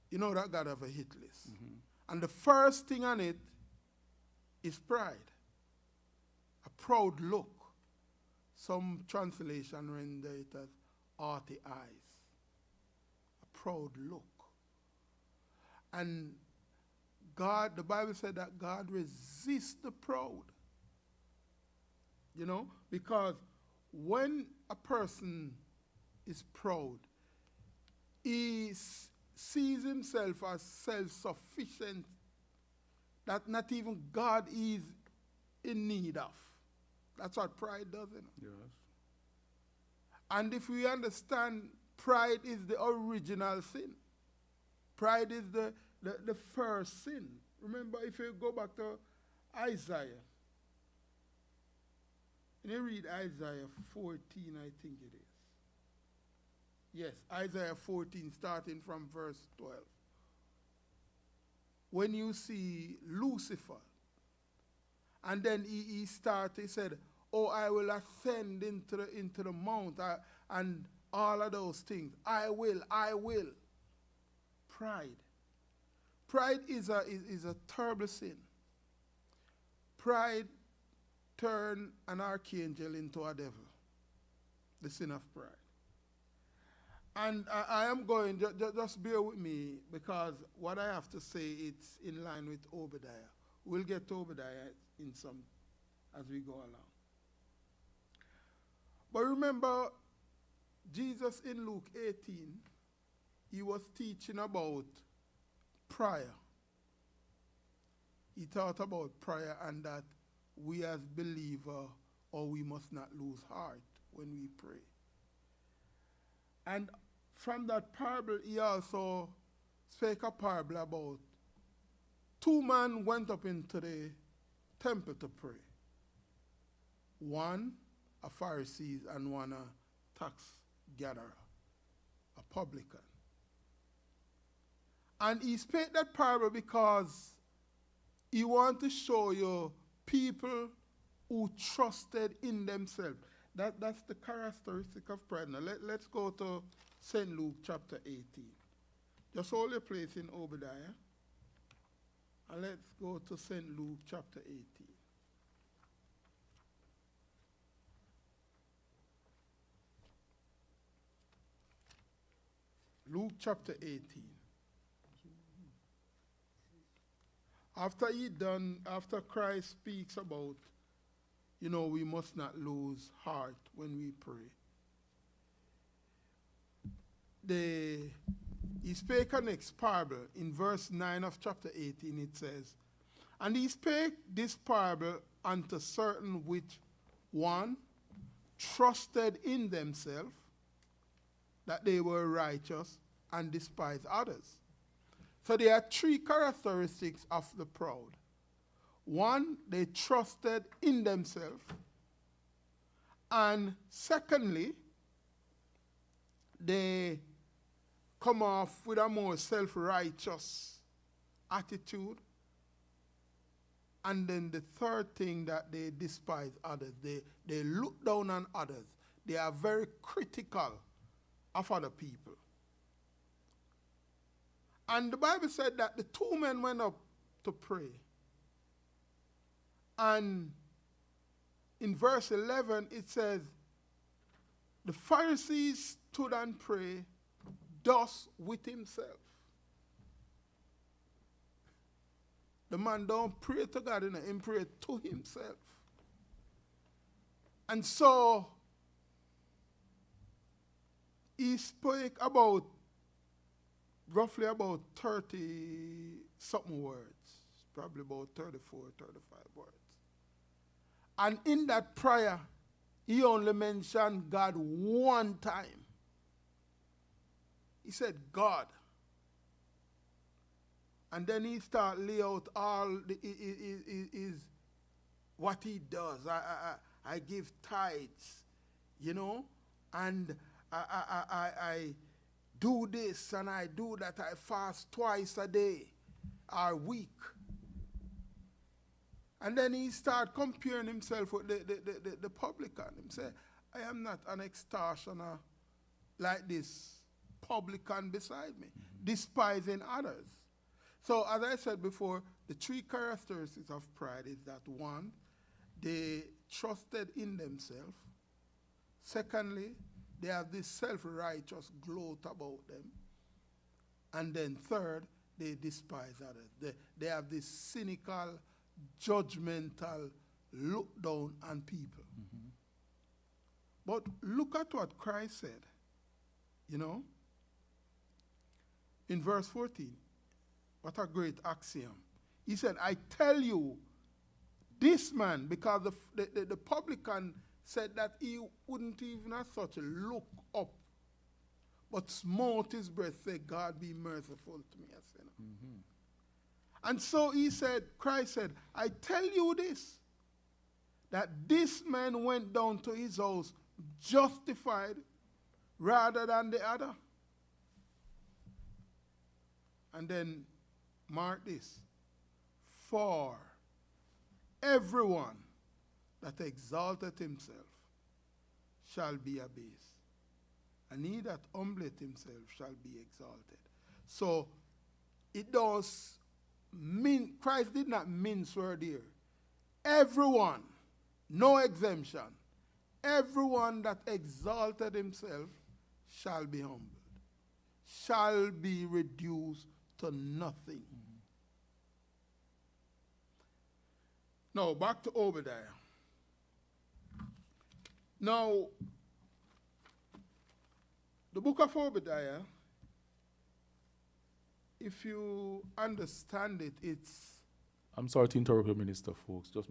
You know that God have a hit list. And the first thing on it is pride. A proud look. Some translation render it as haughty eyes. A proud look. And God, the Bible said that God resists the proud. You know, because when a person is proud, he sees himself as self-sufficient, that not even God is in need of. That's what pride does, you know. Yes. And if we understand, pride is the original sin. Pride is the first sin. Remember, if you go back to Isaiah, and you read Isaiah 14, I think it is. Yes, Isaiah 14, starting from verse 12. When you see Lucifer, and then he said, oh, I will ascend into the mount, and all of those things. I will. Pride. Pride is a terrible sin. Pride turned an archangel into a devil. The sin of pride. And I am going, just bear with me, because what I have to say, it's in line with Obadiah. We'll get to Obadiah in some, as we go along. But remember, Jesus in Luke 18, he was teaching about prayer. He taught about prayer and that we as believers, or we must not lose heart when we pray. And from that parable, he also spake a parable about two men went up into the temple to pray. One, a Pharisee, and one, a tax gatherer, a publican. And he spake that parable because he wanted to show you people who trusted in themselves. That's the characteristic of pride. Now let's go to St. Luke chapter 18. Just hold your place in Obadiah. And let's go to St. Luke chapter 18. Luke chapter 18. After Christ speaks about, you know, we must not lose heart when we pray. He spake a next parable. In verse 9 of chapter 18 it says, and he spake this parable unto certain which, one, trusted in themselves, that they were righteous, and despised others. So there are three characteristics of the proud. One, they trusted in themselves. And secondly, they come off with a more self-righteous attitude. And then the third thing, that they despise others. They look down on others. They are very critical of other people. And the Bible said that the two men went up to pray. And in verse 11 it says, the Pharisees stood and prayed thus with himself. The man don't pray to God, you know, he pray to himself. And so he spoke about roughly about 30-something words, probably about 34, 35 words. And in that prayer, he only mentioned God one time. He said, God. And then he started lay out all what he does. I give tithes, you know, and I do this and I do that. I fast twice a day or week. And then he started comparing himself with the publican. He said, I am not an extortioner like this publican beside me, despising others. So as I said before, the three characteristics of pride is that one, they trusted in themselves. Secondly, they have this self-righteous gloat about them. And then third, they despise others. They have this cynical, judgmental look down on people. But look at what Christ said, you know, in verse 14. What a great axiom. He said, I tell you, this man, because the publican said that he wouldn't even as such look up, but smote his breast, say, God be merciful to me, a sinner. And so he said, Christ said, I tell you this, that this man went down to his house justified rather than the other. And then mark this, for everyone that exalteth himself shall be abased, and he that humbleth himself shall be exalted. So it does mean, Christ did not mince word here. Everyone, no exemption, everyone that exalted himself shall be humbled, shall be reduced to nothing. Now, back to Obadiah. Now, the book of Obadiah, if you understand it, it's... I'm sorry to interrupt you, Minister, folks. Just